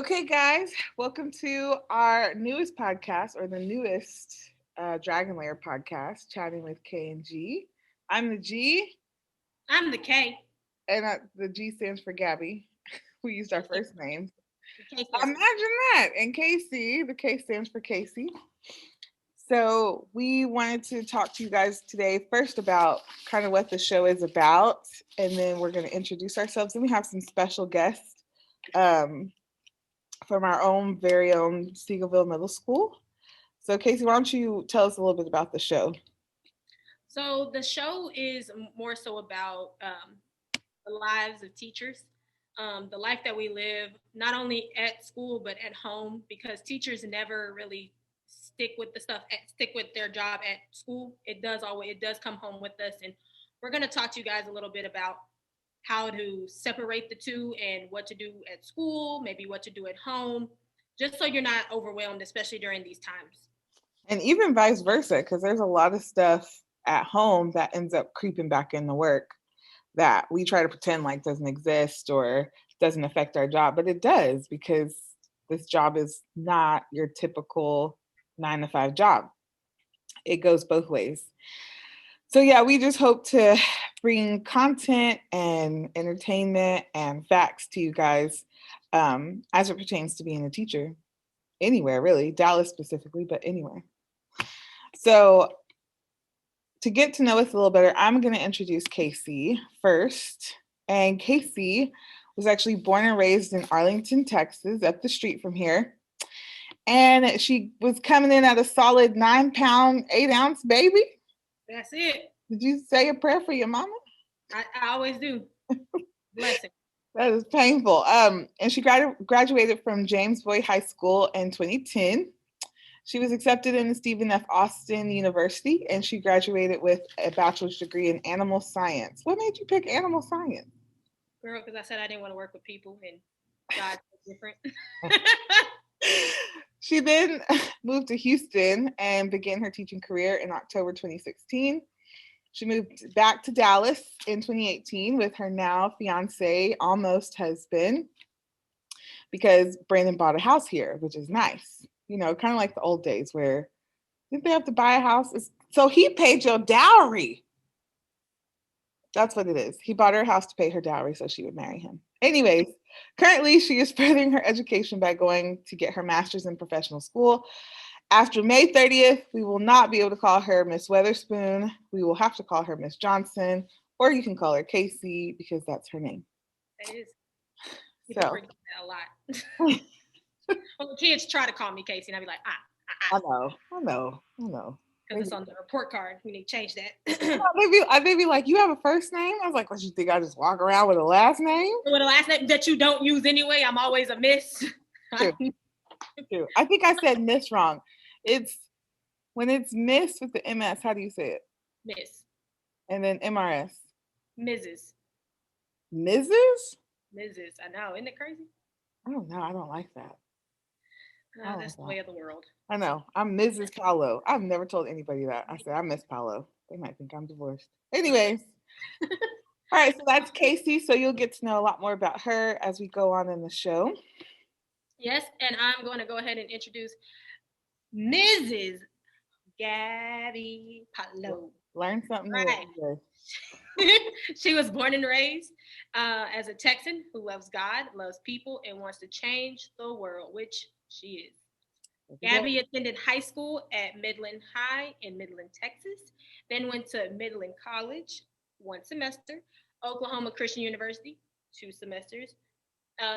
Okay, guys, welcome to our newest podcast, or the newest Dragon Lair podcast, Chatting with K and G. I'm the G, I'm the K. and the G stands for Gabby. We used our first names. The K stands Imagine for that. And Casey, the K stands for Casey. So we wanted to talk to you guys today first about kind of what the show is about, and then we're going to introduce ourselves. And we have some special guests. Um, from our own very own Seagoville Middle School. So, Casey, why don't you tell us a little bit about the show? So the show is more so about the lives of teachers, the life that we live, not only at school but at home, because teachers never really stick with their job at school. It does come home with us, and we're going to talk to you guys a little bit about how to separate the two and what to do at school, maybe what to do at home, just so you're not overwhelmed, especially during these times. And even vice versa, because there's a lot of stuff at home that ends up creeping back into work that we try to pretend like doesn't exist or doesn't affect our job, but it does, because this job is not your typical 9 to 5 job. It goes both ways. So yeah, we just hope to bring content and entertainment and facts to you guys, as it pertains to being a teacher anywhere, really, Dallas specifically, but anywhere. So to get to know us a little better, I'm going to introduce Casey first. And Casey was actually born and raised in Arlington, Texas, up the street from here. And she was coming in at a solid 9 pound, 8 ounce baby. That's it. Did you say a prayer for your mama? I always do. Blessing. That is painful. And she graduated from James Boyd High School in 2010. She was accepted into Stephen F. Austin University, and she graduated with a bachelor's degree in animal science. What made you pick animal science? Girl, because I said I didn't want to work with people and God's different. She then moved to Houston and began her teaching career in October 2016. She moved back to Dallas in 2018 with her now fiance, almost husband, because Brandon bought a house here, which is nice. You know, kind of like the old days where didn't they have to buy a house? So he paid your dowry. That's what it is. He bought her a house to pay her dowry so she would marry him. Anyways, currently she is furthering her education by going to get her master's in professional school. After May 30th, we will not be able to call her Miss Weatherspoon. We will have to call her Miss Johnson, or you can call her Casey because that's her name. That is. People So forget that a lot. Well, the kids try to call me Casey, and I'd be like, I know. because it's on the report card. We need to change that. They be like, you have a first name? I was like, what, you think I just walk around with a last name? With a last name that you don't use anyway, I'm always a miss. True. I think I said Miss wrong. It's when it's Miss with the MS, how do you say it? Miss. And then MRS. Mrs. Mrs.? Mrs. I know. Isn't it crazy? I don't know. I don't like that. No, that's the way of the world. I know. I'm Mrs. Paolo. I've never told anybody that. I said I'm Miss Paolo. They might think I'm divorced. Anyways. All right, so that's Casey. So you'll get to know a lot more about her as we go on in the show. Yes, and I'm going to go ahead and introduce Mrs. Gabby Paolo. Learn something new. Right. She was born and raised as a Texan who loves God, loves people, and wants to change the world, which she is. Gabby attended high school at Midland High in Midland, Texas, then went to Midland College, 1 semester, Oklahoma Christian University, 2 semesters,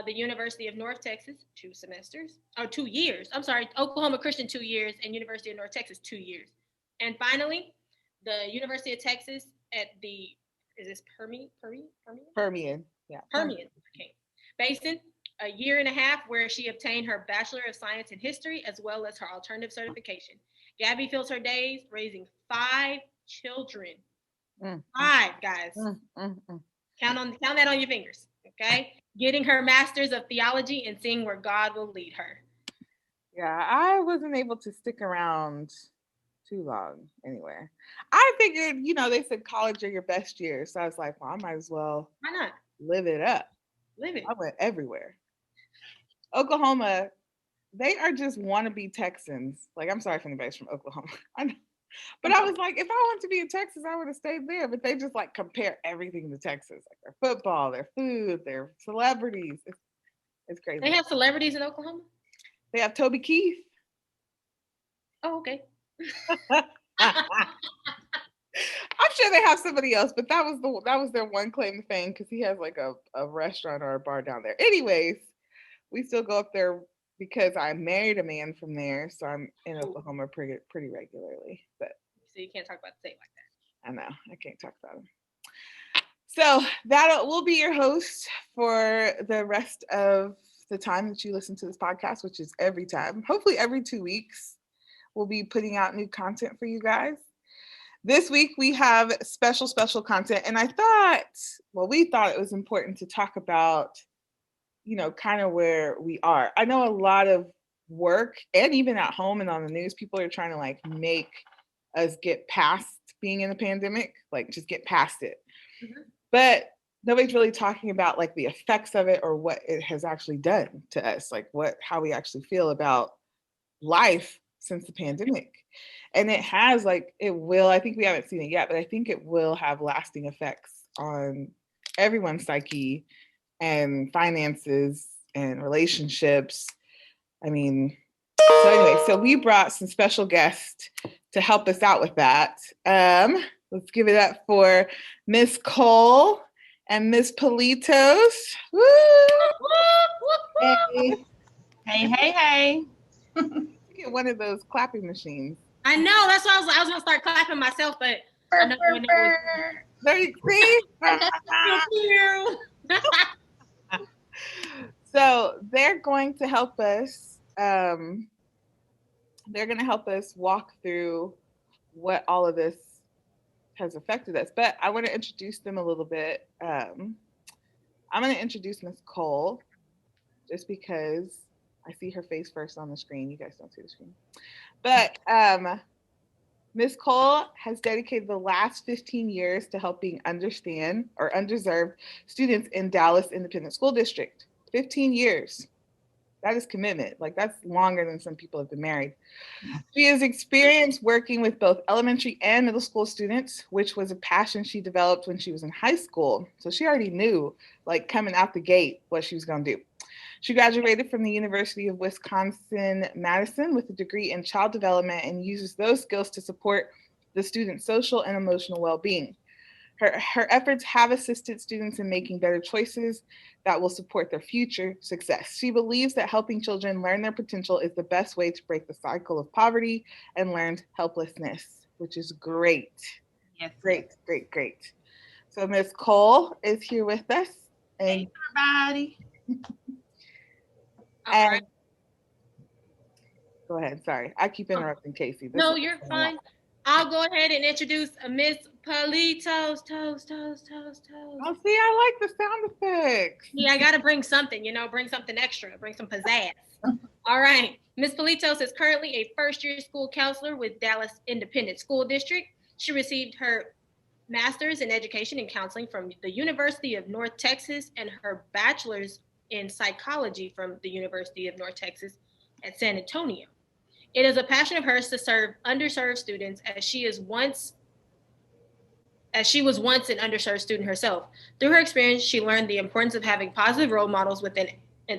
the University of North Texas, 2 semesters, or 2 years. I'm sorry, Oklahoma Christian 2 years and University of North Texas 2 years. And finally, the University of Texas at the, is this Permian? Yeah. Permian. Okay. Basin, a year and a half where she obtained her Bachelor of Science in History as well as her alternative certification. Gabby fills her days raising 5 children. 5, guys. Count that on your fingers, okay? Getting her master's of theology and seeing where God will lead her. Yeah, I wasn't able to stick around too long anywhere. I figured, you know, they said college are your best years. So I was like, well, I might as well Why not? live it up. Live it. I went everywhere. Oklahoma, they are just wannabe Texans. Like, I'm sorry for anybody from Oklahoma. I know. But I was like, if I wanted to be in Texas, I would have stayed there. But they just like compare everything to Texas, like their football, their food, their celebrities. It's crazy. They have celebrities in Oklahoma? They have Toby Keith. Oh, okay. I'm sure they have somebody else, but that was their one claim to fame because he has like a restaurant or a bar down there. Anyways, we still go up there because I married a man from there, so I'm in Oklahoma pretty regularly. But so you can't talk about the state like that. I know I can't talk about him. So that will be your host for the rest of the time that you listen to this podcast, which is every time. Hopefully every 2 weeks, we'll be putting out new content for you guys. This week we have special content, and we thought it was important to talk about, kind of where we are. I know a lot of work, and even at home and on the news, people are trying to like make us get past being in the pandemic, like just get past it. Mm-hmm. But nobody's really talking about like the effects of it or what it has actually done to us, like how we actually feel about life since the pandemic. And it has I think we haven't seen it yet, but I think it will have lasting effects on everyone's psyche and finances and relationships. I mean, so we brought some special guests to help us out with that. Let's give it up for Miss Cole and Miss Politos. Woo! Hey. Get one of those clapping machines. I know, that's why I was gonna start clapping myself, but I know when it was... There you see. So they're going to help us. They're going to help us walk through what all of this has affected us. But I want to introduce them a little bit. I'm going to introduce Miss Cole, just because I see her face first on the screen. You guys don't see the screen. But Ms. Cole has dedicated the last 15 years to helping understand or underserved students in Dallas Independent School District. 15 years. That is commitment. Like, that's longer than some people have been married. She has experience working with both elementary and middle school students, which was a passion she developed when she was in high school. So she already knew, like, coming out the gate, what she was going to do. She graduated from the University of Wisconsin-Madison with a degree in child development and uses those skills to support the student's social and emotional well-being. Her efforts have assisted students in making better choices that will support their future success. She believes that helping children learn their potential is the best way to break the cycle of poverty and learned helplessness, which is great. Yes. Great. So Ms. Cole is here with us. Hey, everybody. All right. Go ahead. Sorry, I keep interrupting Casey. No, you're fine. I'll go ahead and introduce Miss Politos. Toes. Oh, see, I like the sound effects. Yeah, I got to bring something, bring something extra, bring some pizzazz. All right. Miss Politos is currently a first-year school counselor with Dallas Independent School District. She received her master's in education and counseling from the University of North Texas and her bachelor's in psychology from the University of North Texas at San Antonio. It is a passion of hers to serve underserved students as she was once an underserved student herself. Through her experience, she learned the importance of having positive role models within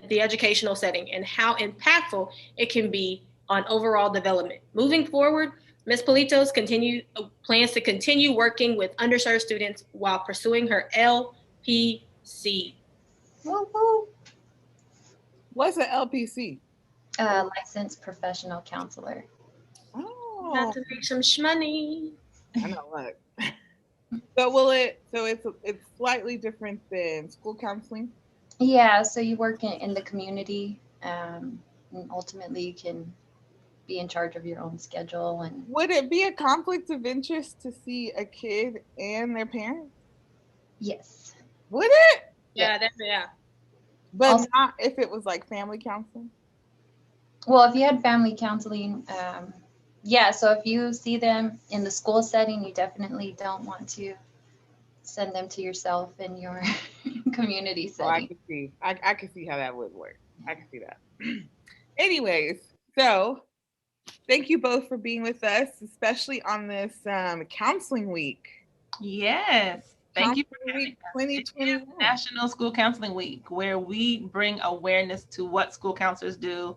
the educational setting and how impactful it can be on overall development. Moving forward, Ms. Politos plans to continue working with underserved students while pursuing her LPC. Woo-hoo. What's an LPC? Licensed professional counselor. Oh, Got to make some shmoney. I know what. So it's slightly different than school counseling? Yeah, so you work in the community, and ultimately you can be in charge of your own schedule. And would it be a conflict of interest to see a kid and their parents? Yes. Would it? Yeah. But also, not if it was like family counseling? Well, if you had family counseling, so if you see them in the school setting, you definitely don't want to send them to yourself in your community setting. Oh, I can see how that would work. I can see that. Anyways, so thank you both for being with us, especially on this counseling week. Yes. Thank you for Counseling having Week us. 2021. It is National School Counseling Week, where we bring awareness to what school counselors do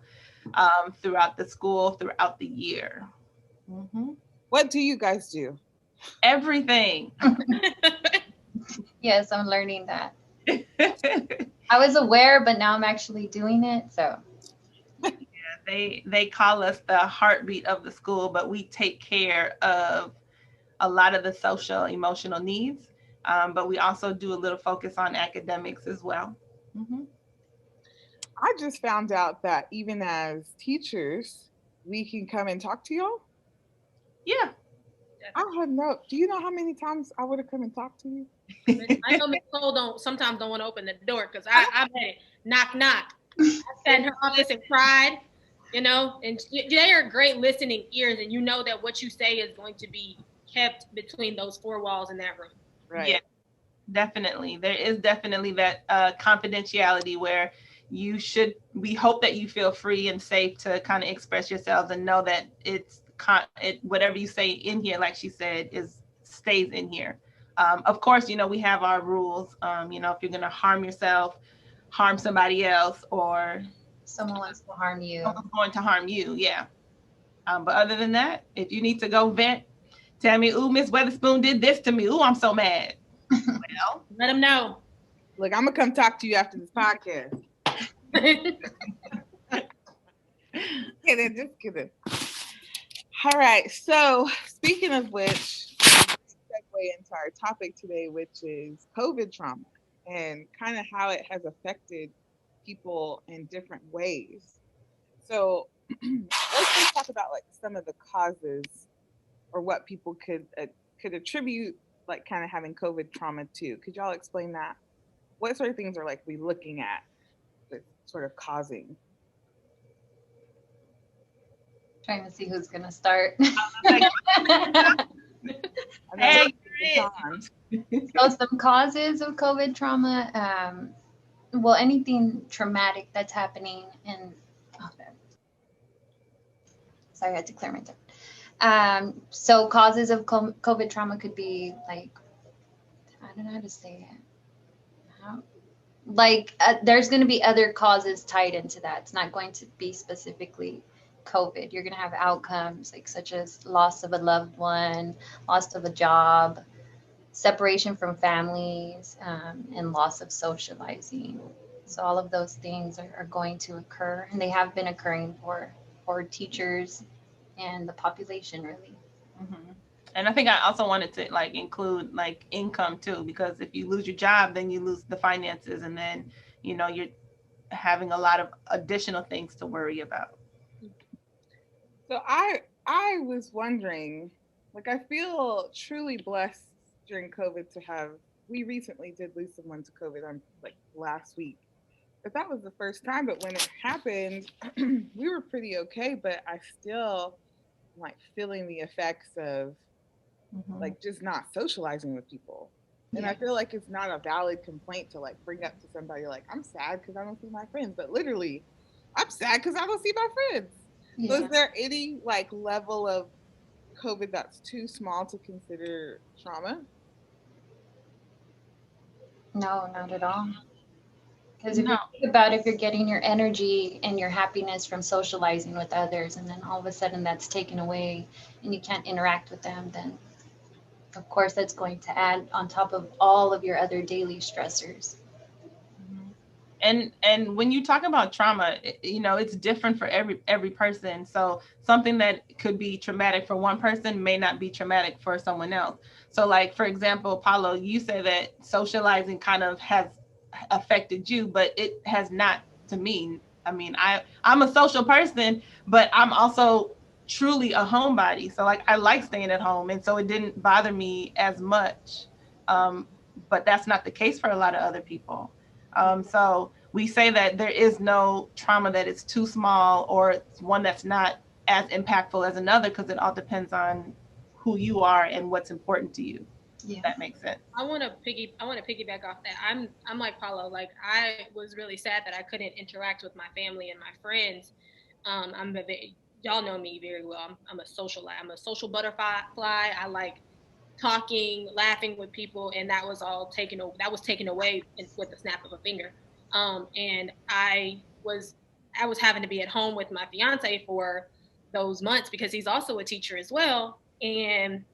throughout the school, throughout the year. What do you guys do? Everything. Yes, I'm learning that. I was aware, but now I'm actually doing it. So They call us the heartbeat of the school, but we take care of a lot of the social emotional needs, but we also do a little focus on academics as well. I just found out that even as teachers, we can come and talk to y'all. Yeah. I had no. Do you know how many times I would have come and talked to you? I know Miss Cole sometimes don't want to open the door because I bet it knock knock. I sat in her office and cried, and they are great listening ears, and you know that what you say is going to be kept between those four walls in that room. Right. Yeah, definitely. There is definitely that confidentiality where we hope that you feel free and safe to kind of express yourselves and know that whatever you say in here, like she said, stays in here. Of course, we have our rules. If you're going to harm yourself, harm somebody else, or someone wants to harm you. someone's going to harm you, yeah. But other than that, if you need to go vent, tell me, ooh, Miss Weatherspoon did this to me. Ooh, I'm so mad. Well, let them know. Look, I'm gonna come talk to you after this podcast. Just kidding. All right. So speaking of which, segue into our topic today, which is COVID trauma and kind of how it has affected people in different ways. So let's just talk about like some of the causes or what people could attribute like kind of having COVID trauma to. Could y'all explain that? What sort of things are like we looking at that's sort of causing? Trying to see who's gonna start. So some causes of COVID trauma. Well, anything traumatic that's happening in. Sorry, I had to clear my throat. So causes of COVID trauma could be like, I don't know how to say it. There's going to be other causes tied into that. It's not going to be specifically COVID. You're going to have outcomes such as loss of a loved one, loss of a job, separation from families, and loss of socializing. So all of those things are going to occur, and they have been occurring for teachers and the population, really. And I think I also wanted to include income too, because if you lose your job, then you lose the finances, and then you're having a lot of additional things to worry about. So I was wondering, I feel truly blessed during COVID to have. We recently did lose someone to COVID on last week, but that was the first time. But when it happened, we were pretty okay. But I still feeling the effects of just not socializing with people. And I feel like it's not a valid complaint to bring up to somebody I'm sad because I don't see my friends, but literally I'm sad because I don't see my friends. Yeah. So is there any level of COVID that's too small to consider trauma? No, not at all. Because if you think about if you're getting your energy and your happiness from socializing with others, and then all of a sudden that's taken away and you can't interact with them, then of course that's going to add on top of all of your other daily stressors. And when you talk about trauma, it's different for every person. So something that could be traumatic for one person may not be traumatic for someone else. So for example, Paulo, you say that socializing kind of has affected you, but it has not to me. I mean, I'm a social person, but I'm also truly a homebody. So I like staying at home. And so it didn't bother me as much. But that's not the case for a lot of other people. So we say that there is no trauma that is too small or one that's not as impactful as another, because it all depends on who you are and what's important to you. Yeah. That makes sense. I want to piggyback off that. I'm like Paulo. Like, I was really sad that I couldn't interact with my family and my friends. Y'all know me very well. I'm a social butterfly. I like talking, laughing with people, and that was all taken. That was taken away with the snap of a finger. And I was having to be at home with my fiance for those months because he's also a teacher as well. And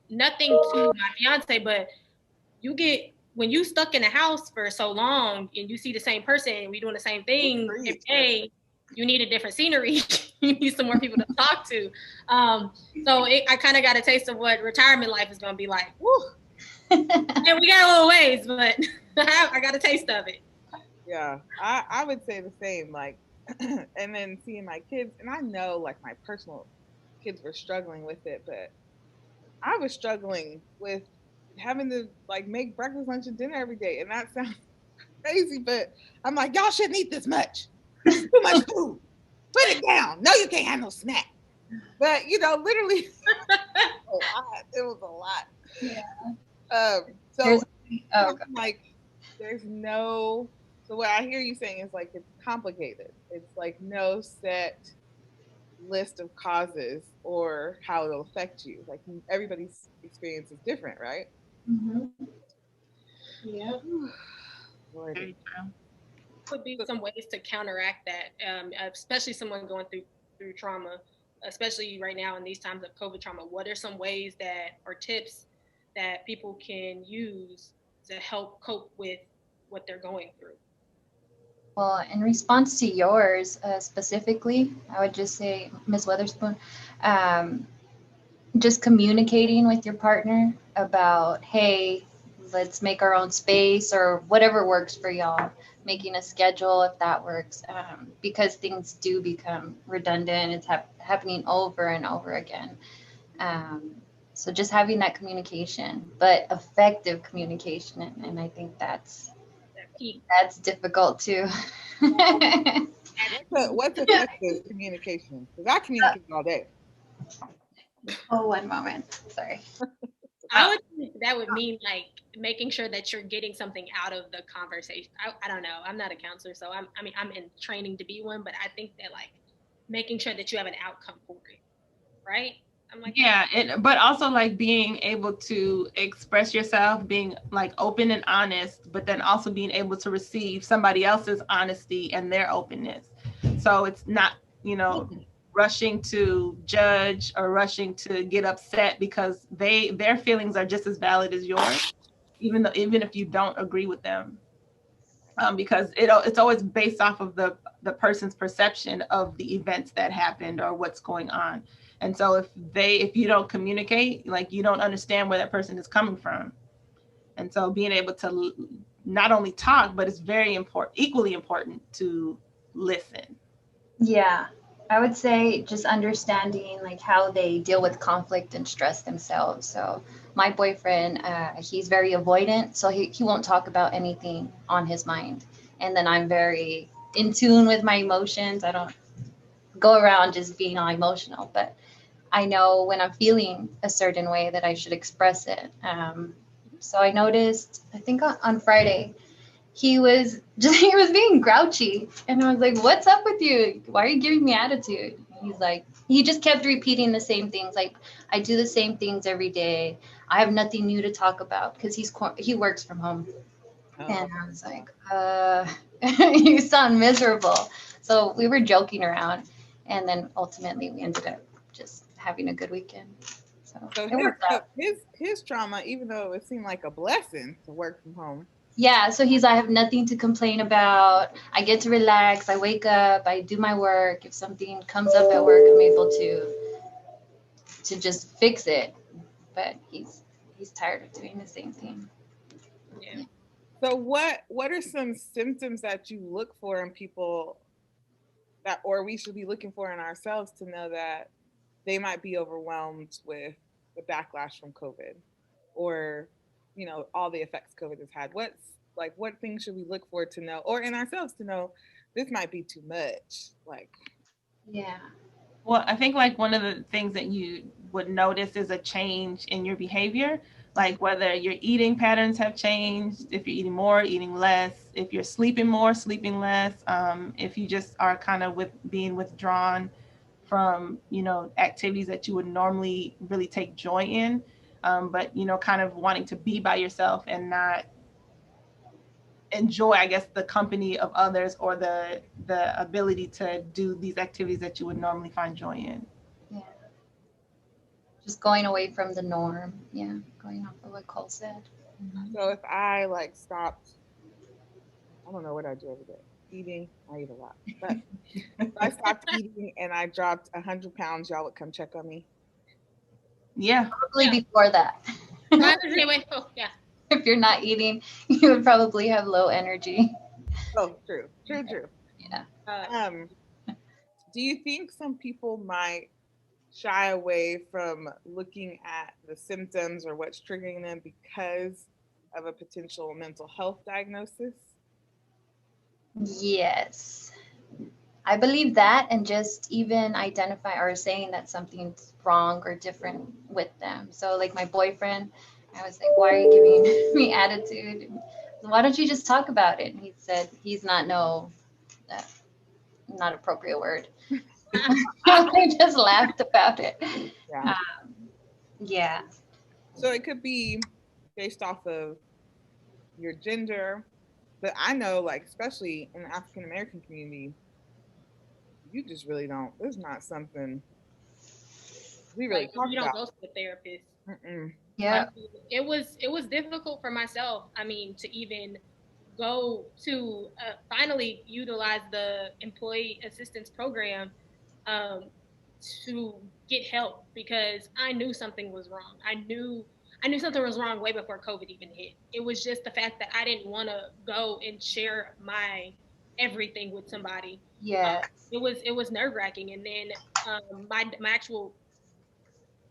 nothing to my fiance, but you get when you stuck in a house for so long and you see the same person and we doing the same thing every day, you need a different scenery. You need some more people to talk to. I kind of got a taste of what retirement life is going to be like. Woo. And we got a little ways, but I got a taste of it. Yeah, I would say the same. Like, and then seeing my kids, and I know like my personal kids were struggling with it, but I was struggling with having to like make breakfast, lunch, and dinner every day, and that sounds crazy, but I'm like, y'all shouldn't eat this much. This is too much food. Put it down. No, you can't have no snack. But you know, literally, a lot. It was a lot. Yeah. So like, there's no. So what I hear you saying is like it's complicated. It's like no set list of causes or how it'll affect you. Like everybody's experience is different, right? Mm-hmm. Yeah. Lordy. Would be some ways to counteract that, especially someone going through trauma, especially right now in these times of COVID trauma. What are some ways that or tips that people can use to help cope with what they're going through? Well, in response to yours specifically, I would just say, Ms. Weatherspoon, just communicating with your partner about, hey, let's make our own space or whatever works for y'all. Making a schedule if that works, because things do become redundant. It's happening over and over again. So just having that communication, but effective communication, and I think that's difficult too. What's effective communication? Because I communicate all day. Oh, one moment. Sorry. I would think that would mean like making sure that you're getting something out of the conversation. I don't know. I'm not a counselor, so I'm in training to be one, but I think that like making sure that you have an outcome for it, right? I'm like, yeah, but also like being able to express yourself, being like open and honest, but then also being able to receive somebody else's honesty and their openness. So it's not, rushing to judge or rushing to get upset because their feelings are just as valid as yours, even if you don't agree with them. Because it's always based off of the person's perception of the events that happened or what's going on. And so if you don't communicate, like you don't understand where that person is coming from. And so being able to not only talk, but it's very important, equally important to listen. Yeah, I would say just understanding like how they deal with conflict and stress themselves. So my boyfriend, he's very avoidant, so he won't talk about anything on his mind. And then I'm very in tune with my emotions. I don't go around just being all emotional, but I know when I'm feeling a certain way that I should express it. So I noticed, I think on Friday, he was being grouchy, and I was like, what's up with you? Why are you giving me attitude? He's like, he just kept repeating the same things. Like, I do the same things every day. I have nothing new to talk about because he works from home. Oh. And I was like, you sound miserable. So we were joking around, and then ultimately we ended up just having a good weekend. So it worked out. His trauma, even though it seemed like a blessing to work from home. Yeah, so I have nothing to complain about. I get to relax. I wake up. I do my work. If something comes up at work, I'm able to just fix it. But he's tired of doing the same thing. Yeah. So what are some symptoms that you look for in people or we should be looking for in ourselves to know that they might be overwhelmed with the backlash from COVID or, all the effects COVID has had? What things should we look for to know, or in ourselves to know this might be too much? Yeah. Well, I think like one of the things that you would notice is a change in your behavior. like whether your eating patterns have changed, if you're eating more, eating less, if you're sleeping more, sleeping less, if you just are kind of being withdrawn from, you know, activities that you would normally really take joy in, but, you know, kind of wanting to be by yourself and not enjoy, I guess, the company of others or the ability to do these activities that you would normally find joy in. Yeah. Just going away from the norm. Yeah. Going off of what Cole said. So if I like stopped, I don't know what I do every day. Eating, I eat a lot. But if I stopped eating and I dropped 100 pounds, y'all would come check on me. Yeah. Probably before that. Yeah. If you're not eating, you would probably have low energy. Oh, true. Yeah. Do you think some people might shy away from looking at the symptoms or what's triggering them because of a potential mental health diagnosis? Yes. I believe that, and just even identify or saying that something's wrong or different with them. So, like my boyfriend, I was like, "Why are you giving me attitude? Why don't you just talk about it?" And he said, "He's not not appropriate word." I just laughed about it. Yeah. Yeah. So it could be based off of your gender, but I know, like, especially in the African American community, you just really don't. It's not something we really Like talk you don't about. go to the therapist. Mm-mm. Yeah. It was difficult for myself. I mean, to even go to finally utilize the employee assistance program um, to get help because I knew something was wrong. I knew something was wrong way before COVID even hit. It was just the fact that I didn't want to go and share my everything with somebody. Yes. It was nerve wracking, and then my actual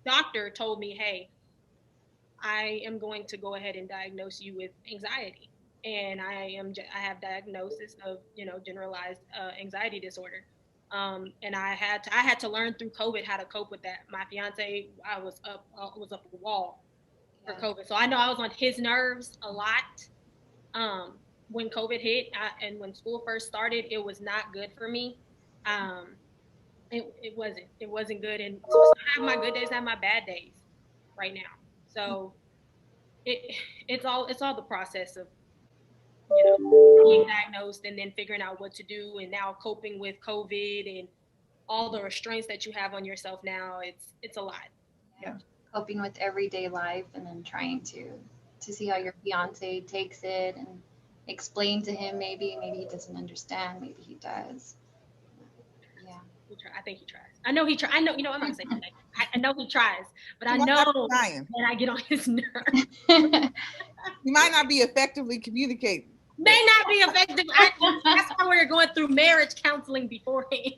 doctor told me, "Hey, I am going to go ahead and diagnose you with anxiety." And I have diagnosis of, you know, generalized anxiety disorder. And I had to learn through COVID how to cope with that. My fiance, I was up a wall for Yeah. COVID. So I know I was on his nerves a lot. When COVID hit, and when school first started, it was not good for me. Um, it wasn't good. And so I have my good days, I have my bad days right now. So it it's all the process of, you know, being diagnosed and then figuring out what to do, and now coping with COVID and all the restraints that you have on yourself now. It's a lot. Yeah. Coping with everyday life, and then trying to see how your fiance takes it and explain to him. Maybe he doesn't understand. Maybe he does. Yeah. I think he tries. I know he tries. I know, you know, I'm not gonna say that. I know he tries, but I He might know not be trying. that I get on his nerves. He might not be effectively communicating. May not be effective. That's why we're going through marriage counseling beforehand.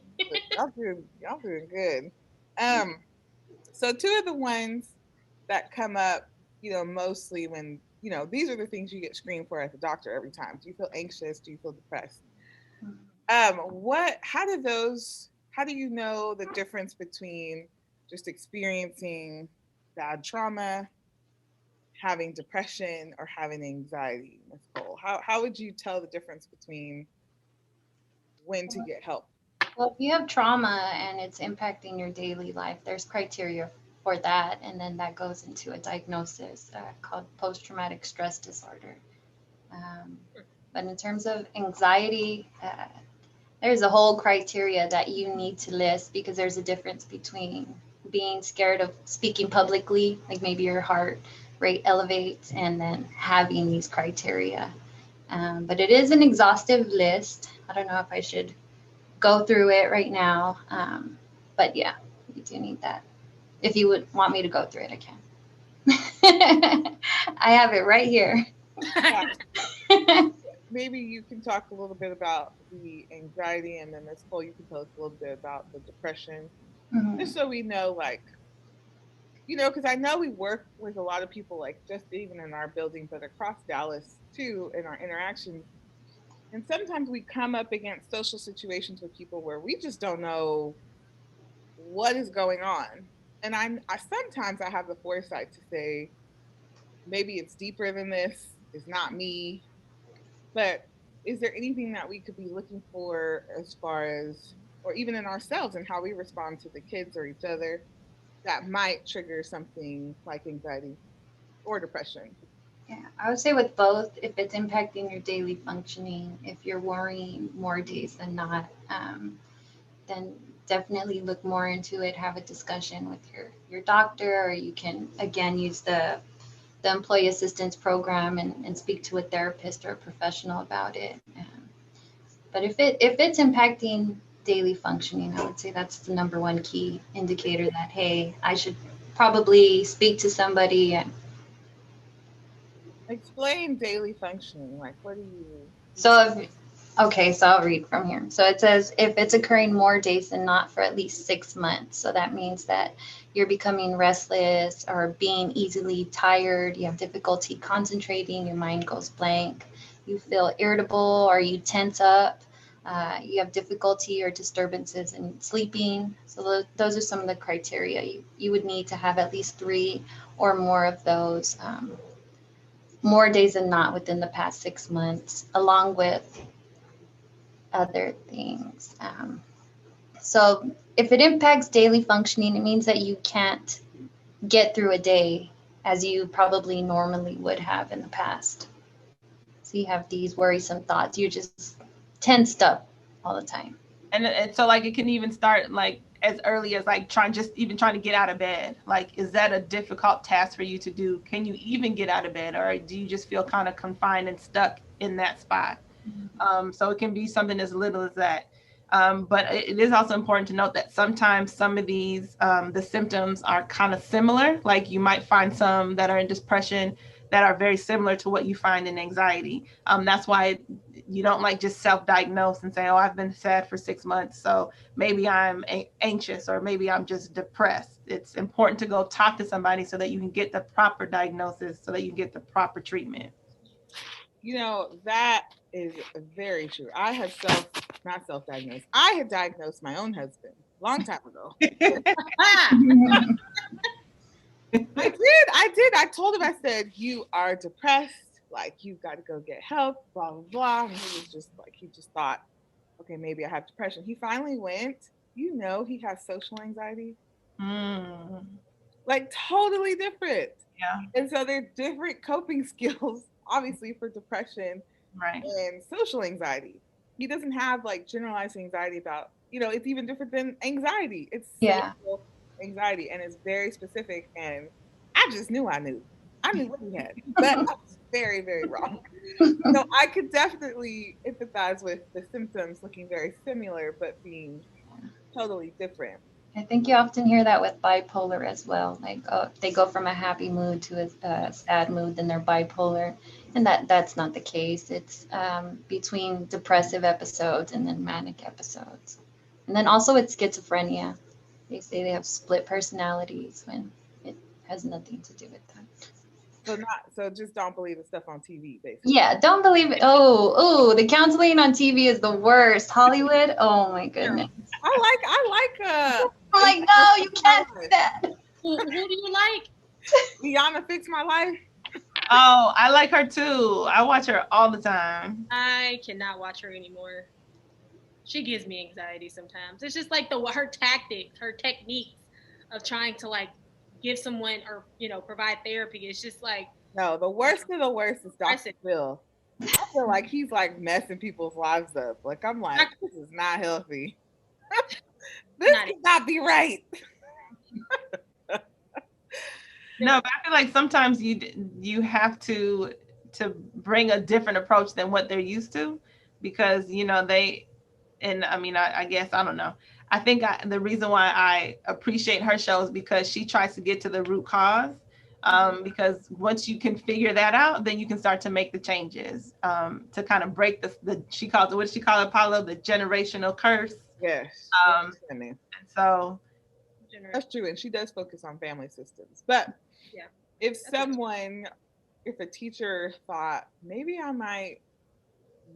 Y'all doing good. So two of the ones that come up, you know, mostly when, you know, these are the things you get screened for at the doctor every time. Do you feel anxious? Do you feel depressed? How do you know the difference between just experiencing bad trauma, having depression, or having anxiety, Ms. Cole? How would you tell the difference between when to get help? Well, if you have trauma and it's impacting your daily life, there's criteria for that, and then that goes into a diagnosis called post-traumatic stress disorder. But in terms of anxiety, there's a whole criteria that you need to list, because there's a difference between being scared of speaking publicly, like maybe your heart rate elevates, and then having these criteria. But it is an exhaustive list. I don't know if I should go through it right now. But yeah, you do need that. If you would want me to go through it, I can. I have it right here. Maybe you can talk a little bit about the anxiety, and then Ms. Cole, you can tell us a little bit about the depression, just so we know, like, you know, because I know we work with a lot of people, like just even in our building, but across Dallas too, in our interactions. And sometimes we come up against social situations with people where we just don't know what is going on. And I sometimes I have the foresight to say, maybe it's deeper than this. It's not me. But is there anything that we could be looking for as far as, or even in ourselves and how we respond to the kids or each other that might trigger something like anxiety or depression? Yeah, I would say with both, if it's impacting your daily functioning, if you're worrying more days than not, then definitely look more into it. Have a discussion with your doctor, or you can again use the employee assistance program and speak to a therapist or a professional about it. But if it's impacting daily functioning, I would say that's the number one key indicator that, hey, I should probably speak to somebody. And Explain daily functioning. Like, what do you? so okay, so I'll read from here. So it says if it's occurring more days than not for at least 6 months. So that means that you're becoming restless or being easily tired. You have difficulty concentrating. Your mind goes blank. You feel irritable or you tense up. You have difficulty or disturbances in sleeping. So those are some of the criteria. You would need to have at least 3 or more of those, more days than not within the past 6 months, along with other things. So if it impacts daily functioning, it means that you can't get through a day as you probably normally would have in the past. So you have these worrisome thoughts. You're just tensed up all the time. And so like it can even start like as early as like trying to get out of bed. Like, is that a difficult task for you to do? Can you even get out of bed, or do you just feel kind of confined and stuck in that spot? So it can be something as little as that. But it is also important to note that sometimes some of these, the symptoms are kind of similar. Like you might find some that are in depression that are very similar to what you find in anxiety. That's why you don't like just self-diagnose and say, oh, I've been sad for 6 months, so maybe I'm anxious or maybe I'm just depressed. It's important to go talk to somebody so that you can get the proper diagnosis, so that you get the proper treatment. You know, that is very true. I had not self-diagnosed. I had diagnosed my own husband a long time ago. I did. I told him, I said, you are depressed. Like, you've got to go get help, blah, blah, blah. And he was just like, he just thought, okay, maybe I have depression. He finally went, he has social anxiety. Like, totally different. Yeah. And so they're different coping skills, obviously, for depression Right. and social anxiety. He doesn't have like generalized anxiety about, it's even different than anxiety. It's social anxiety, and it's very specific. And I just knew I knew. I knew what he had, but I was very, very wrong. So I could definitely empathize with the symptoms looking very similar, but being totally different. I think you often hear that with bipolar as well. Like, oh, they go from a happy mood to a sad mood, then they're bipolar, and that's not the case. It's between depressive episodes and then manic episodes, and then also it's schizophrenia. They say they have split personalities when it has nothing to do with that. So just don't believe the stuff on TV, basically. Yeah, don't believe it. Oh, the counseling on TV is the worst. Hollywood. Oh my goodness. I like I'm like, no, you can't do that. Who do you like? Rihanna Fix My Life. Oh, I like her too. I watch her all the time. I cannot watch her anymore. She gives me anxiety sometimes. It's just like her tactics, her techniques of trying to like give someone or provide therapy. It's just like, no, the worst of the worst is Dr. Phil. I feel like he's like messing people's lives up. Like, I'm like, this is not healthy. This cannot be right. No, but I feel like sometimes you have to bring a different approach than what they're used to, because I guess, I don't know. I think the reason why I appreciate her show is because she tries to get to the root cause. Because once you can figure that out, then you can start to make the changes to kind of break she calls it, what did she call it, Paulo? The generational curse. Yes. So that's true. And she does focus on family systems. But if a teacher thought, maybe I might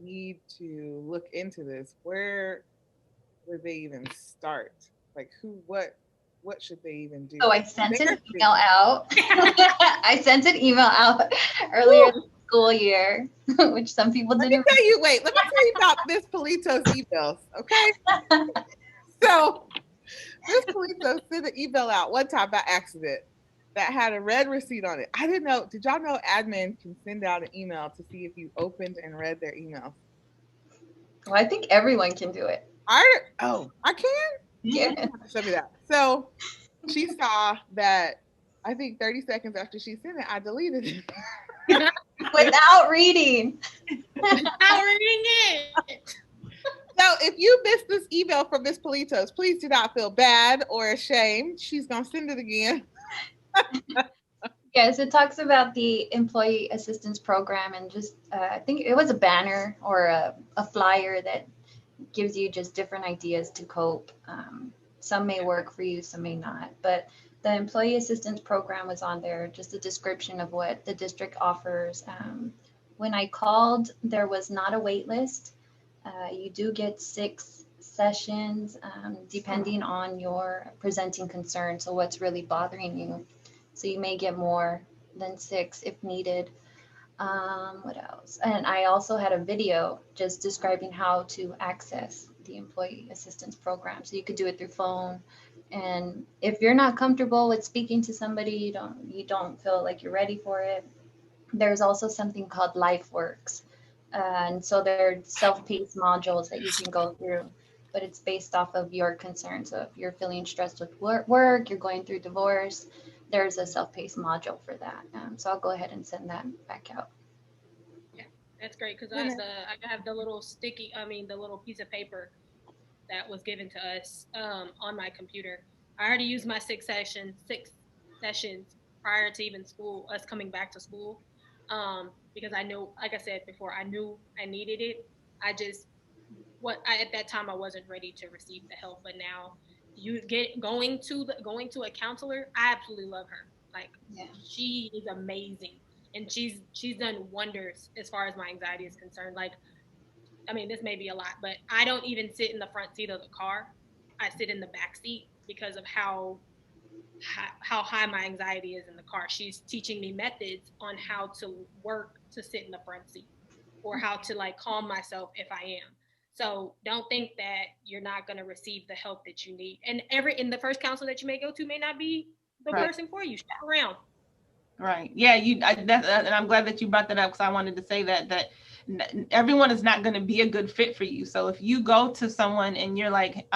need to look into this, where would they even start? Like, what what should they even do? So I sent an email out. I sent an email out earlier this school year, which some people Let didn't. me tell you about Miss Polito's emails, okay? So Miss Polito sent an email out one time by accident that had a red receipt on it. I didn't know. Did y'all know admin can send out an email to see if you opened and read their emails? Well, I think everyone can do it. I can? Yeah. Show me that. So she saw that, I think 30 seconds after she sent it, I deleted it. Without reading. Without reading it. So if you missed this email from Miss Politos, please do not feel bad or ashamed. She's going to send it again. Yes, it talks about the employee assistance program, and just I think it was a banner or a flyer that gives you just different ideas to cope. Some may work for you, some may not. But the employee assistance program was on there, just a description of what the district offers. When I called, there was not a wait list. You do get 6 sessions depending on your presenting concern. So what's really bothering you. So you may get more than 6 if needed. What else? And I also had a video just describing how to access the employee assistance program. So you could do it through phone. And if you're not comfortable with speaking to somebody, you don't feel like you're ready for it, there's also something called LifeWorks. And so they're self-paced modules that you can go through, but it's based off of your concerns. So if you're feeling stressed with work, you're going through divorce, there's a self-paced module for that. So I'll go ahead and send that back out. Yeah, that's great, because I have the little the little piece of paper that was given to us on my computer. I already used my 6 sessions prior to even us coming back to school, because I know, like I said before, I knew I needed it. At that time I wasn't ready to receive the help, but now going to a counselor. I absolutely love her. Like, yeah. She is amazing, and she's done wonders as far as my anxiety is concerned. Like, I mean, this may be a lot, but I don't even sit in the front seat of the car. I sit in the back seat because of how high my anxiety is in the car. She's teaching me methods on how to work to sit in the front seat, or how to like calm myself if I am. So don't think that you're not going to receive the help that you need. And in the first counselor that you may go to may not be the person for you. Shop around. Right. Yeah. And I'm glad that you brought that up, because I wanted to say that everyone is not going to be a good fit for you. So if you go to someone and you're like,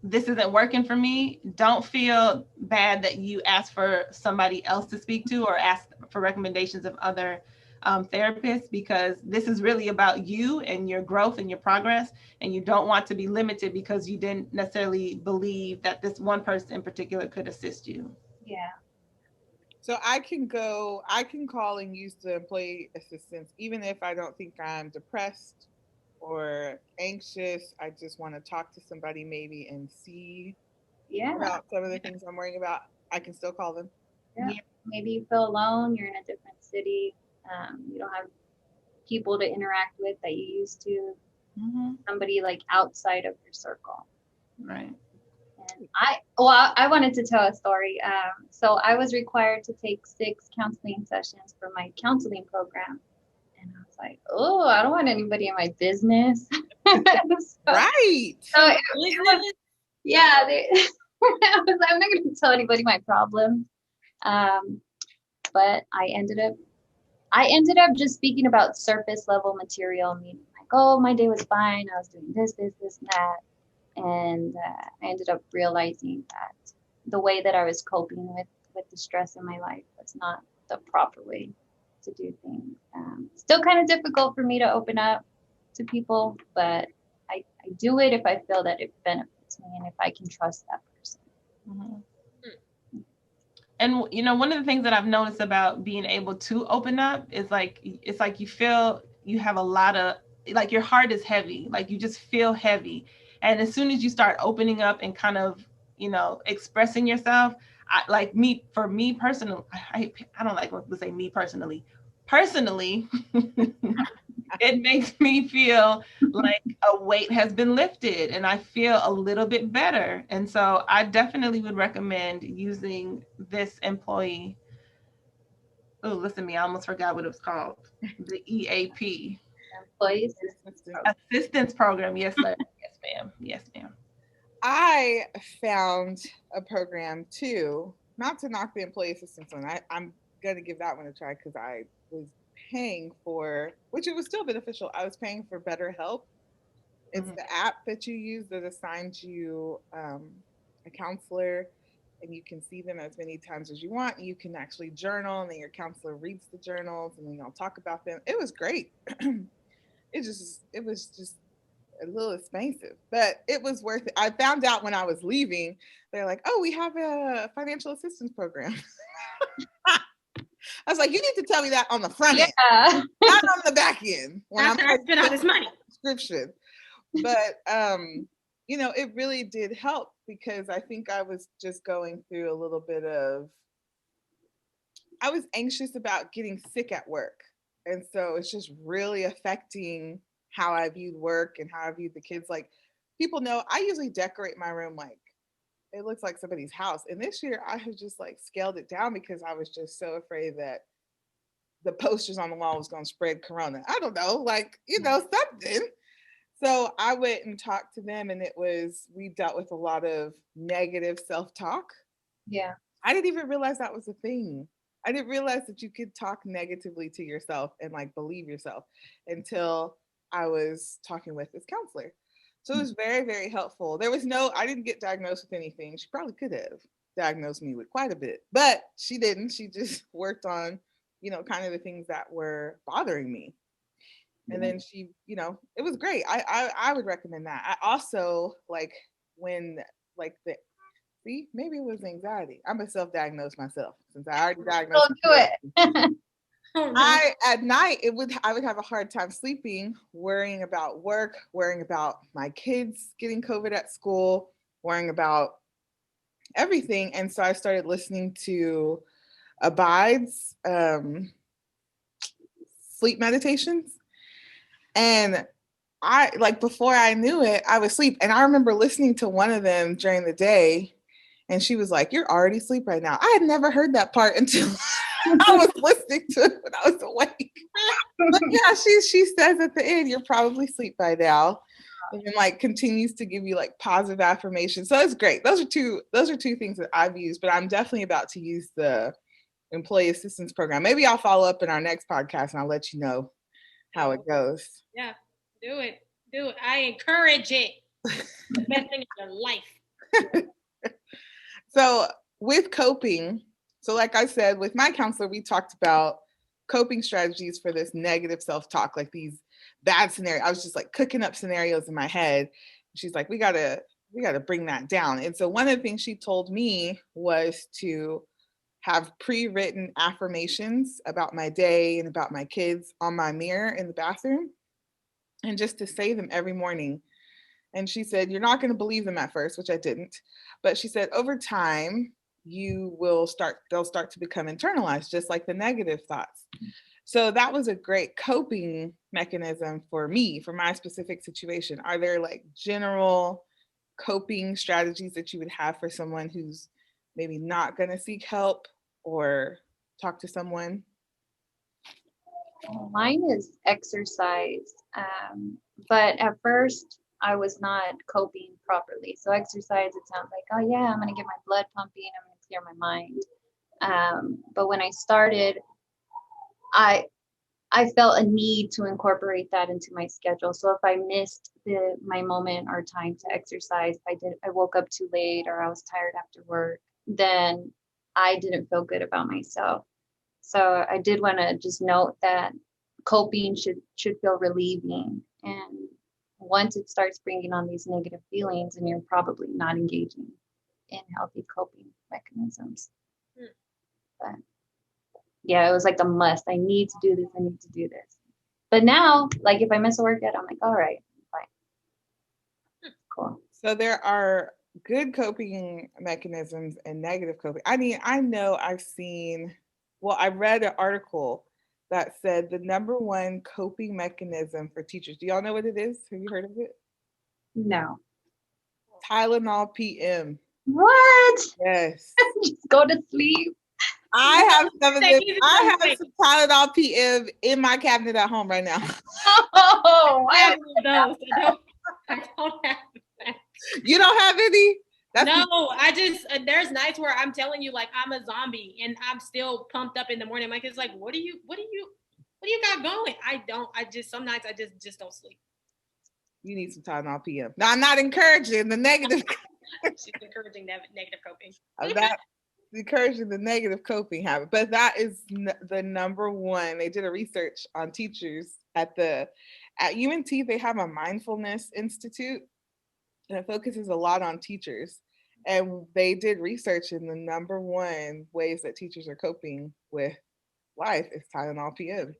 this isn't working for me, don't feel bad that you ask for somebody else to speak to, or ask for recommendations of other therapists, because this is really about you and your growth and your progress. And you don't want to be limited because you didn't necessarily believe that this one person in particular could assist you. Yeah. So I can call and use the employee assistance, even if I don't think I'm depressed or anxious. I just want to talk to somebody maybe and see about some of the things I'm worrying about. I can still call them. Yeah. Maybe you feel alone, you're in a different city, you don't have people to interact with that you used to, somebody like outside of your circle. Right. And I wanted to tell a story. So I was required to take 6 counseling sessions for my counseling program. And I was like, oh, I don't want anybody in my business. Right. So it was, yeah. I was like, I'm not going to tell anybody my problems. But I ended up just speaking about surface level material, meaning like, oh, my day was fine. I was doing this, and that. And I ended up realizing that the way that I was coping with the stress in my life was not the proper way to do things. Still kind of difficult for me to open up to people, but I do it if I feel that it benefits me and if I can trust that person. Mm-hmm. And, you know, one of the things that I've noticed about being able to open up is like, it's like you feel you have a lot of, like your heart is heavy, like you just feel heavy. And as soon as you start opening up and kind of, you know, expressing yourself, for me personally, I don't like to say me personally. Personally, it makes me feel like a weight has been lifted and I feel a little bit better. And so I definitely would recommend using this employee. Oh, listen to me, I almost forgot what it was called. The EAP. Employees. Assistance program. Yes, sir. Yes, ma'am. Yes, ma'am. I found a program too, not to knock the employee assistance one. I'm going to give that one a try because I was paying for, which it was still beneficial. I was paying for BetterHelp. It's Mhm. the app that you use that assigns you a counselor, and you can see them as many times as you want. You can actually journal, and then your counselor reads the journals, and then y'all talk about them. It was great. It was just a little expensive, but it was worth it. I found out when I was leaving, they're like, "Oh, we have a financial assistance program." I was like, "You need to tell me that on the front end, Yeah. not on the back end." When After I spent all this money. Subscription, but it really did help because I think I was just going through a little bit of. I was anxious about getting sick at work, and so it's just really affecting how I viewed work and how I viewed the kids. Like, people know I usually decorate my room like it looks like somebody's house. And this year I have just like scaled it down because I was just so afraid that the posters on the wall was going to spread corona. I don't know, like, something. So I went and talked to them, and we dealt with a lot of negative self-talk. Yeah. I didn't even realize that was a thing. I didn't realize that you could talk negatively to yourself and like believe yourself until I was talking with this counselor. So it was very, very helpful. I didn't get diagnosed with anything. She probably could have diagnosed me with quite a bit, but she didn't. She just worked on, kind of the things that were bothering me. And then she, it was great. I would recommend that. I also like when like the see, maybe it was anxiety. I'm a self-diagnosed myself since I already diagnosed. Don't do it. At night I would have a hard time sleeping, worrying about work, worrying about my kids getting COVID at school, worrying about everything. And so I started listening to Abide's sleep meditations. And I like before I knew it, I was asleep. And I remember listening to one of them during the day, and she was like, "You're already asleep right now." I had never heard that part until I was listening to it when I was awake. But yeah, she says at the end, "You're probably asleep by now." And then like continues to give you like positive affirmations. So it's great. Those are two things that I've used, but I'm definitely about to use the employee assistance program. Maybe I'll follow up in our next podcast and I'll let you know how it goes. Yeah, do it. I encourage it. The best thing in your life. So with coping, so like I said, with my counselor, we talked about coping strategies for this negative self-talk, like these bad scenarios. I was just like cooking up scenarios in my head. She's like, we gotta bring that down. And so one of the things she told me was to have pre-written affirmations about my day and about my kids on my mirror in the bathroom, and just to say them every morning. And she said, you're not going to believe them at first, which I didn't. But she said, over time, they'll start to become internalized, just like the negative thoughts. So that was a great coping mechanism for me, for my specific situation. Are there like general coping strategies that you would have for someone who's maybe not going to seek help or talk to someone? Mine is exercise. But at first, I was not coping properly. So exercise, it sounds like, oh yeah, I'm gonna get my blood pumping, I'm gonna clear my mind. But when I started, I felt a need to incorporate that into my schedule. So if I missed my moment or time to exercise, if I woke up too late or I was tired after work, then I didn't feel good about myself. So I did want to just note that coping should feel relieving. And once it starts bringing on these negative feelings, and you're probably not engaging in healthy coping mechanisms. But yeah, it was like a must. I need to do this. I need to do this. But now, like if I miss a workout, I'm like, all right, fine. Cool. So there are good coping mechanisms and negative coping. I mean, I know I read an article that said the number one coping mechanism for teachers. Do y'all know what it is? Have you heard of it? No. Tylenol PM. What? Yes. Just go to sleep. I have some of them. Even I though have some Tylenol PM in my cabinet at home right now. Oh, I have one of those. I don't have that. You don't have any? No, I just there's nights where I'm telling you, like, I'm a zombie and I'm still pumped up in the morning. My kid's like, what do you got going? Some nights I just don't sleep. You need some Tylenol PM. Now, I'm not encouraging the negative. She's encouraging negative coping. I'm not encouraging the negative coping habit, but that is the number one. They did a research on teachers at UNT. They have a mindfulness institute, and it focuses a lot on teachers. And they did research, and the number one ways that teachers are coping with life is Tylenol PM.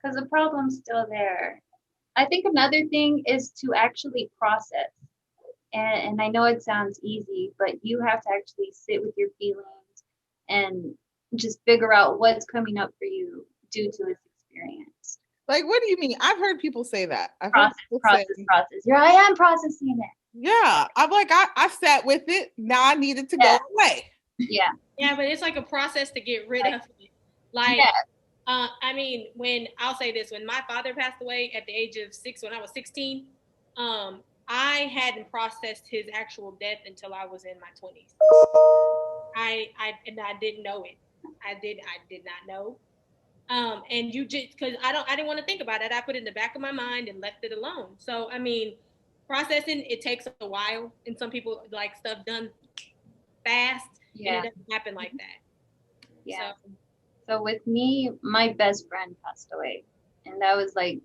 Because the problem's still there. I think another thing is to actually process. And I know it sounds easy, but you have to actually sit with your feelings and just figure out what's coming up for you due to this experience. Like, what do you mean? I've heard people say that. Process. I am processing it. Yeah. I'm like, I sat with it. Now I need it to go away. Yeah. Yeah, but it's like a process to get rid of it. Like, I mean, when my father passed away at the age of 6, when I was 16, I hadn't processed his actual death until I was in my 20s. I didn't know it. I did not know. And you just, because I didn't want to think about it. I put it in the back of my mind and left it alone. So, I mean, processing, it takes a while, and some people like stuff done fast. Yeah. And it doesn't happen like that. Yeah. So with me, my best friend passed away, and that was like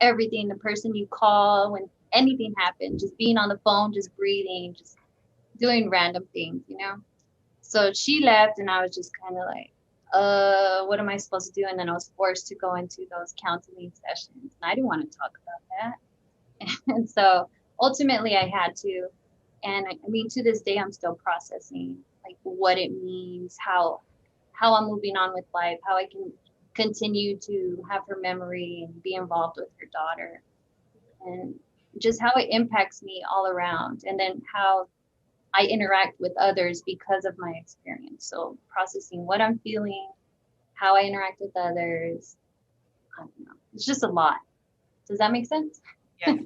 everything. The person you call when anything happened, just being on the phone, just breathing, just doing random things, you know? So she left, and I was just kind of like, what am I supposed to do? And then I was forced to go into those counseling sessions, and I didn't want to talk about that. And so ultimately I had to. And I mean, to this day, I'm still processing like what it means, how I'm moving on with life, how I can continue to have her memory and be involved with her daughter, and just how it impacts me all around, and then how I interact with others because of my experience. So processing what I'm feeling, how I interact with others, I don't know. It's just a lot. Does that make sense? Yeah.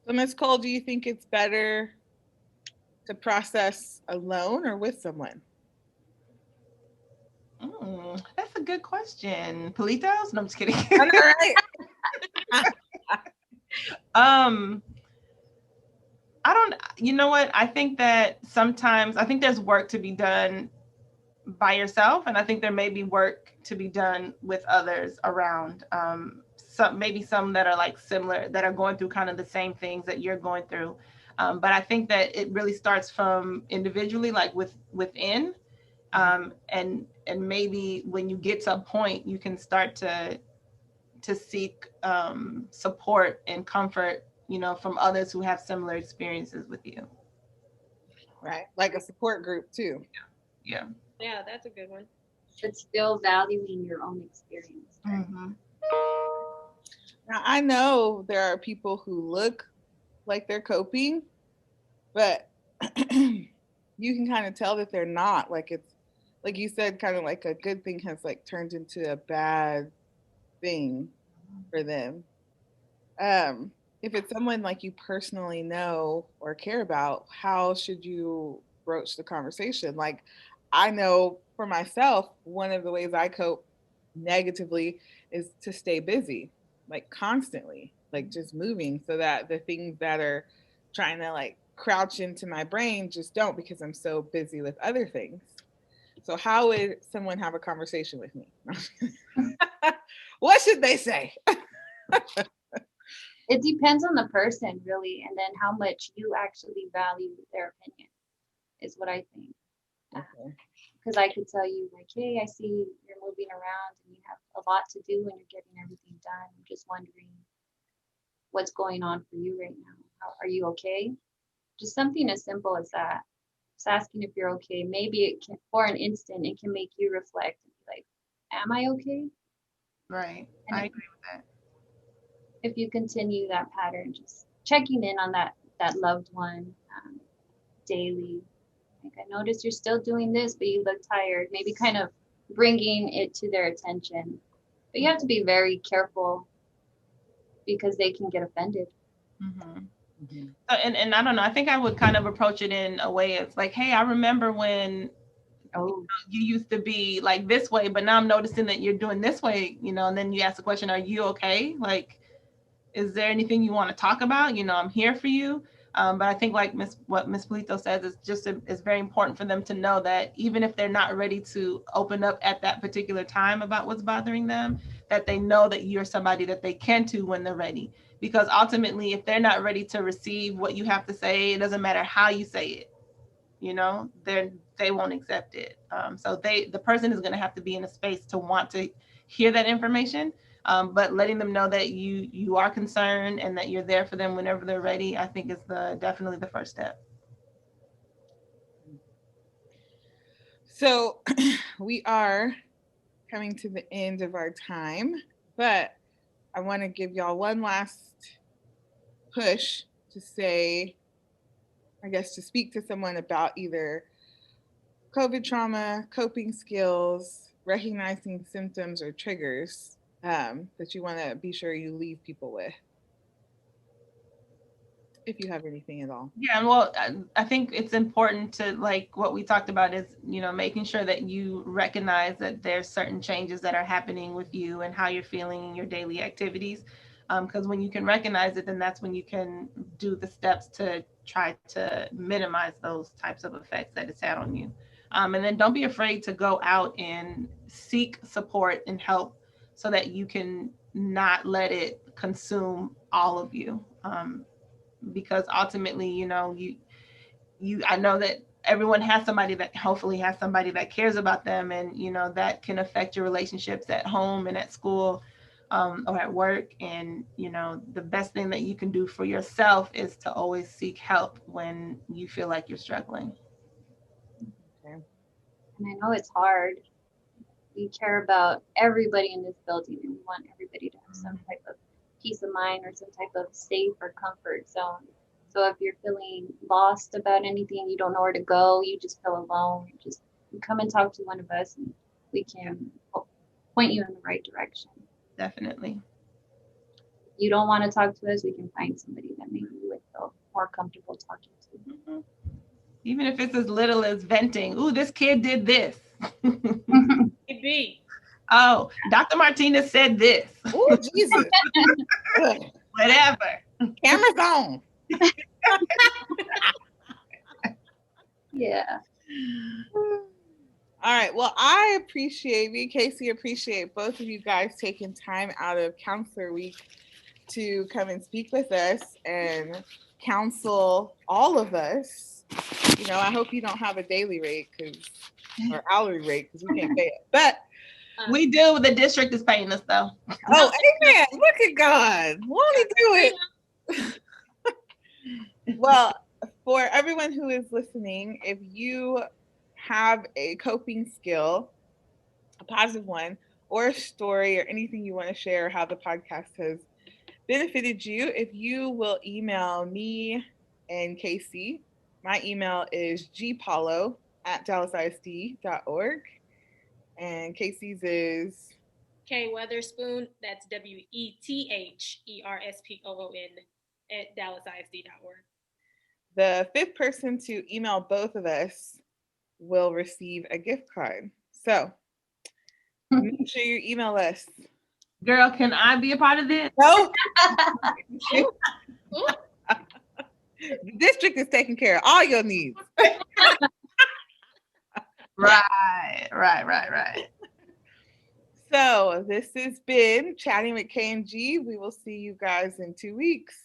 So, Ms. Cole, do you think it's better to process alone or with someone? That's a good question. Politos? No, I'm just kidding. All right. You know what? I think that sometimes, there's work to be done by yourself, and I think there may be work to be done with others around. Maybe some that are like similar, that are going through kind of the same things that you're going through. But I think that it really starts from individually, like within. And maybe when you get to a point, you can start to seek support and comfort, from others who have similar experiences with you. Right, like a support group too. Yeah, that's a good one. But still valuing your own experience. Right? Mm-hmm. Now, I know there are people who look like they're coping, but you can kind of tell that they're not. Like, it's like you said, kind of like a good thing has like turned into a bad thing for them. If it's someone like you personally know or care about, how should you broach the conversation? Like, I know for myself, one of the ways I cope negatively is to stay busy, like constantly, like just moving, so that the things that are trying to like crouch into my brain just don't, because I'm so busy with other things. So how would someone have a conversation with me? What should they say? It depends on the person, really, and then how much you actually value their opinion is what I think. Because I could tell you, like, hey, I see you're moving around and you have a lot to do and you're getting everything done. I'm just wondering what's going on for you right now. Are you okay? Just something as simple as that. Just asking if you're okay. Maybe it can, for an instant, it can make you reflect and be like, am I okay? Right. And I agree with that. if you continue that pattern, just checking in on that loved one daily. Like, I noticed you're still doing this, but you look tired. Maybe kind of bringing it to their attention. But you have to be very careful because they can get offended. Mm-hmm. Mm-hmm. And I don't know, I think I would kind of approach it in a way, it's like, hey, I remember when you used to be like this way, but now I'm noticing that you're doing this way, and then you ask the question, are you okay? Like, is there anything you want to talk about? I'm here for you. But I think like what Miss Polito says is it's very important for them to know that even if they're not ready to open up at that particular time about what's bothering them, that they know that you're somebody that they can to when they're ready. Because ultimately, if they're not ready to receive what you have to say, it doesn't matter how you say it, they won't accept it. So the person is going to have to be in a space to want to hear that information. But letting them know that you are concerned and that you're there for them whenever they're ready, I think is definitely the first step. So we are coming to the end of our time, but I want to give y'all one last push to say, I guess, to speak to someone about either COVID trauma, coping skills, recognizing symptoms or triggers that you want to be sure you leave people with, if you have anything at all. Yeah, well, I think it's important to, like what we talked about is, making sure that you recognize that there's certain changes that are happening with you and how you're feeling in your daily activities. Because when you can recognize it, then that's when you can do the steps to try to minimize those types of effects that it's had on you. And then don't be afraid to go out and seek support and help so that you can not let it consume all of you. Because ultimately, I know that everyone has somebody that hopefully has somebody that cares about them, and that can affect your relationships at home and at school, or at work. And the best thing that you can do for yourself is to always seek help when you feel like you're struggling. Okay. And I know it's hard. We care about everybody in this building, and we want everybody to have some type of peace of mind or some type of safe or comfort zone. So if you're feeling lost about anything, you don't know where to go, you just feel alone, just come and talk to one of us, and we can point you in the right direction. Definitely. If you don't want to talk to us, we can find somebody that maybe you would feel more comfortable talking to. Mm-hmm. Even if it's as little as venting. Ooh, this kid did this. Maybe. Oh, Dr. Martinez said this. Oh, Jesus. Whatever. Camera's on. Yeah. All right. Well, I appreciate, me and Casey appreciate both of you guys taking time out of Counselor Week to come and speak with us and counsel all of us. I hope you don't have a daily rate or hourly rate because we can't pay it. But we do. The district is paying us, though. Oh, amen. Look at God. Won't he do it? Well, for everyone who is listening, if you have a coping skill, a positive one, or a story or anything you want to share how the podcast has benefited you, if you will email me and Casey, my email is gpaulo@dallasisd.org. And Casey's is K Weatherspoon, that's WETHERSPOON @DallasISD.org. The fifth person to email both of us will receive a gift card. So make sure you email us. Girl, can I be a part of this? No. The district is taking care of all your needs. Right. So this has been Chatting with K and G. We will see you guys in 2 weeks.